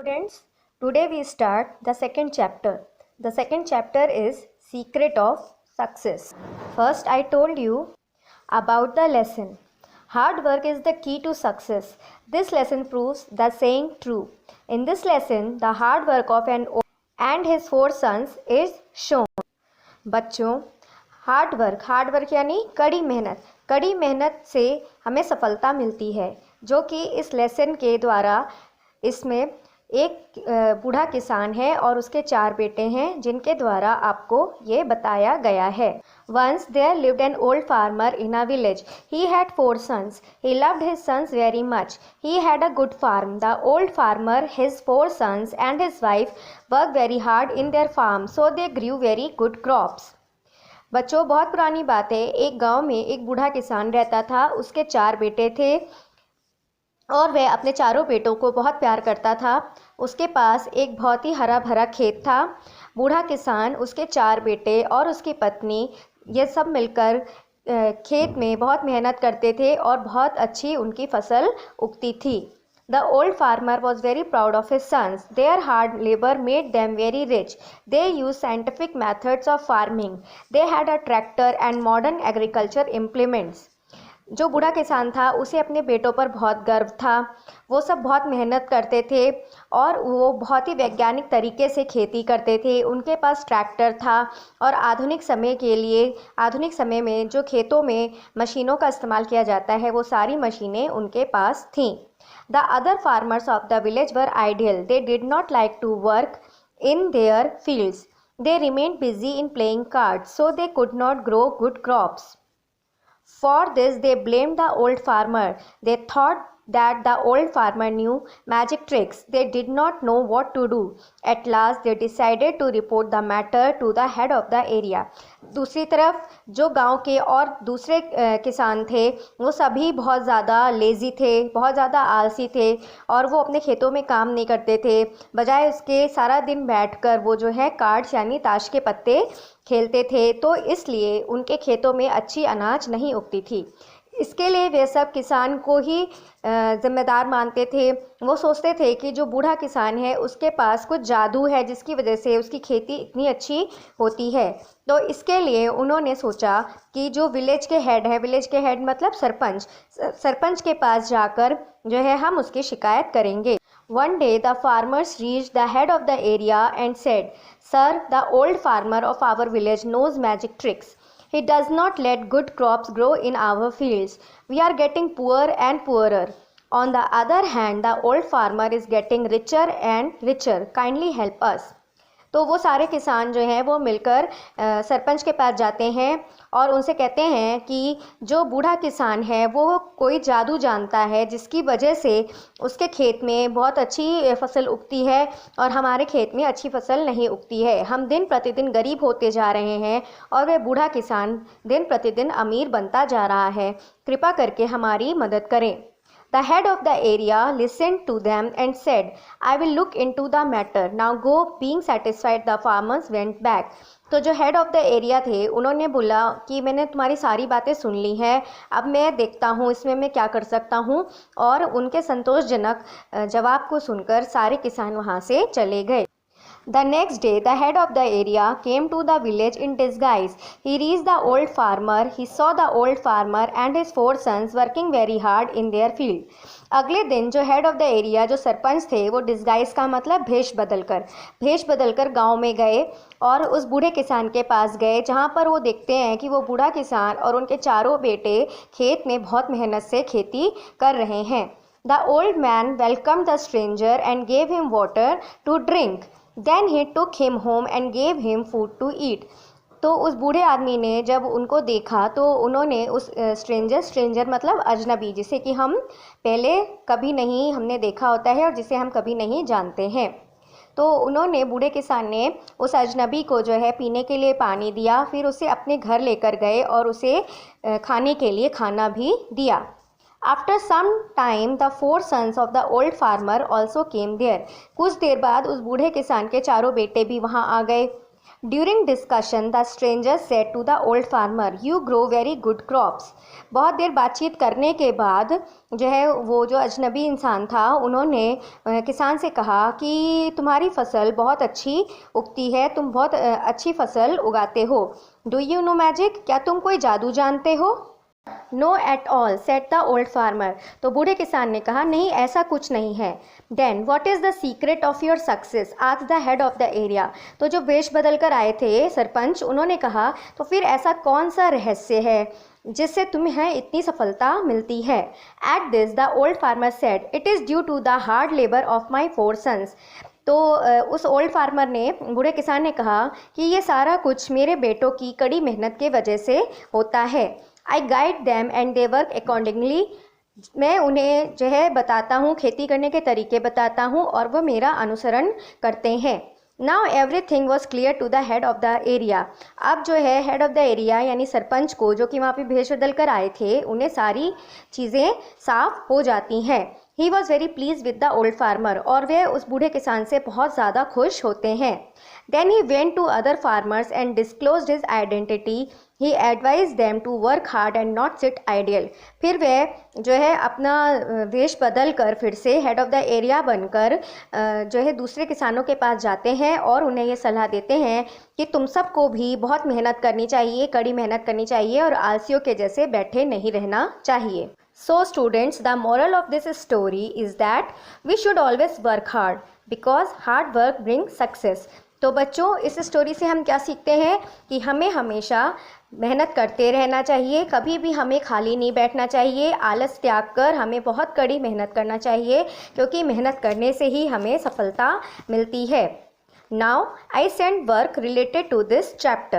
Students, today we start the second chapter. The second chapter is Secret of Success. First, I told you about the lesson. Hard work is the key to success. This lesson proves the saying true. In this lesson, the hard work of an old and his 4 sons is shown. बच्चों, hard work यानी कड़ी मेहनत से हमें सफलता मिलती है, जो कि इस लेसन के द्वारा इसमें एक बूढ़ा किसान है और उसके 4 बेटे हैं, जिनके द्वारा आपको ये बताया गया है। Once there lived an old farmer in a village. He had 4 sons. He loved his sons very much. He had a good farm. The old farmer, his 4 sons and his wife worked very hard in their farm, so they grew very good crops. बच्चों, बहुत पुरानी बात है। एक गांव में एक बूढ़ा किसान रहता था। उसके 4 बेटे थे और वह अपने चारों बेटों को बहुत प्यार करता था। उसके पास एक बहुत ही हरा भरा खेत था। बूढ़ा किसान, उसके 4 बेटे और उसकी पत्नी ये सब मिलकर खेत में बहुत मेहनत करते थे और बहुत अच्छी उनकी फसल उगती थी। The old farmer was very proud of his sons. Their hard labor made them very rich. They used scientific methods of farming. They had a tractor and modern agriculture implements. जो बूढ़ा किसान था उसे अपने बेटों पर बहुत गर्व था। वो सब बहुत मेहनत करते थे और वो बहुत ही वैज्ञानिक तरीके से खेती करते थे। उनके पास ट्रैक्टर था और आधुनिक समय में जो खेतों में मशीनों का इस्तेमाल किया जाता है, वो सारी मशीनें उनके पास थीं। The other farmers of the village were idle. They did not like to work in their fields. They remained busy in playing cards, so they could not grow good crops. For this, they blamed the old farmer. They thought that the old farmer knew magic tricks. They did not know what to do. At last, they decided to report the matter to the head of the area. दूसरी तरफ जो गांव के और दूसरे किसान थे, वो सभी बहुत ज़्यादा लेज़ी थे, बहुत ज़्यादा आलसी थे और वो अपने खेतों में काम नहीं करते थे। बजाय उसके सारा दिन बैठकर वो जो है कार्ड्स यानी ताश के पत्ते खेलते थे, तो इसलिए उनके खेतों में अच्छी अनाज नहीं उगती थी। इसके लिए वे सब किसान को ही जिम्मेदार मानते थे। वो सोचते थे कि जो बूढ़ा किसान है उसके पास कुछ जादू है, जिसकी वजह से उसकी खेती इतनी अच्छी होती है। तो इसके लिए उन्होंने सोचा कि जो विलेज के हेड मतलब सरपंच के पास जाकर जो है हम उसकी शिकायत करेंगे। One day the farmers reached the head of the area and said, "Sir, the old farmer of our village knows magic tricks. He does not let good crops grow in our fields. We are getting poorer and poorer. On the other hand, the old farmer is getting richer and richer. Kindly help us." तो वो सारे किसान जो हैं वो मिलकर सरपंच के पास जाते हैं और उनसे कहते हैं कि जो बूढ़ा किसान है वो कोई जादू जानता है, जिसकी वजह से उसके खेत में बहुत अच्छी फसल उगती है और हमारे खेत में अच्छी फसल नहीं उगती है। हम दिन प्रतिदिन गरीब होते जा रहे हैं और वह बूढ़ा किसान दिन प्रतिदिन अमीर बनता जा रहा है। कृपा करके हमारी मदद करें। The head of the area listened to them and said, "I will look into the matter. Now go." Being satisfied, the farmers went back. तो जो हेड ऑफ़ द एरिया थे उन्होंने बोला कि मैंने तुम्हारी सारी बातें सुन ली हैं, अब मैं देखता हूँ इसमें मैं क्या कर सकता हूँ। और उनके संतोषजनक जवाब को सुनकर सारे किसान वहाँ से चले गए। The next day, the head of the area came to the village in disguise. He reached the old farmer. He saw the old farmer and his 4 sons working very hard in their field. अगले दिन जो head of the area जो सरपंच थे, वो disguise का मतलब भेष बदलकर गांव में गए और उस बूढ़े किसान के पास गए, जहां पर वो देखते हैं कि वो बूढ़ा किसान और उनके चारों बेटे खेत में बहुत मेहनत से खेती कर रहे हैं। The old man welcomed the stranger and gave him water to drink. Then he took him home and gave him food to eat. तो उस बूढ़े आदमी ने जब उनको देखा तो उन्होंने उस स्ट्रेंजर मतलब अजनबी, जिसे कि हम पहले कभी नहीं हमने देखा होता है और जिसे हम कभी नहीं जानते हैं, तो उन्होंने बूढ़े किसान ने उस अजनबी को जो है पीने के लिए पानी दिया, फिर उसे अपने घर लेकर गए और उसे खाने के लिए खाना भी दिया। After some time, the 4 sons of the old farmer also came there. कुछ देर बाद उस बूढ़े किसान के चारों बेटे भी वहाँ आ गए। During discussion the stranger said to the old farmer, you grow very good crops. बहुत देर बातचीत करने के बाद जो है वो जो अजनबी इंसान था उन्होंने किसान से कहा कि तुम्हारी फसल बहुत अच्छी उगती है, तुम बहुत अच्छी फसल उगाते हो। डू यू नो मैजिक, क्या तुम कोई जादू जानते हो? No at all said the old farmer, तो बूढ़े किसान ने कहा नहीं, ऐसा कुछ नहीं है। Then what is the secret of your success, asked the head of the area, तो जो वेश बदल कर आए थे सरपंच, उन्होंने कहा तो फिर ऐसा कौन सा रहस्य है जिससे तुम्हें इतनी सफलता मिलती है? At this the old farmer said, it is due to the hard labour of my 4 sons, तो उस ओल्ड फार्मर ने, बूढ़े किसान ने कहा कि ये सारा कुछ मेरे बेटों की कड़ी मेहनत के वजह से होता है। आई guide them and they work accordingly, मैं उन्हें जो है बताता हूँ, खेती करने के तरीके बताता हूँ और वह मेरा अनुसरण करते हैं। Now everything was clear to the head of the area, अब जो है हेड ऑफ द एरिया यानी सरपंच को, जो कि वहाँ पे भेष बदल कर आए थे, उन्हें सारी चीज़ें साफ हो जाती हैं। He was very please with the old farmer, और वे उस बूढ़े किसान से बहुत ज़्यादा खुश होते हैं। Then he went to other farmers and disclosed his identity, he advise them to work hard and not sit ideal, फिर वह जो है अपना वेश बदल कर फिर से हेड ऑफ द एरिया बनकर जो है दूसरे किसानों के पास जाते हैं और उन्हें ये सलाह देते हैं कि तुम सबको भी बहुत मेहनत करनी चाहिए, कड़ी मेहनत करनी चाहिए और आलसियों के जैसे बैठे नहीं रहना चाहिए। So students, the moral of this story is that we should always work hard because hard work brings success. तो बच्चों, इस स्टोरी से हम क्या सीखते हैं कि हमें हमेशा मेहनत करते रहना चाहिए, कभी भी हमें खाली नहीं बैठना चाहिए, आलस त्याग कर हमें बहुत कड़ी मेहनत करना चाहिए, क्योंकि मेहनत करने से ही हमें सफलता मिलती है। Now I send work related to this chapter.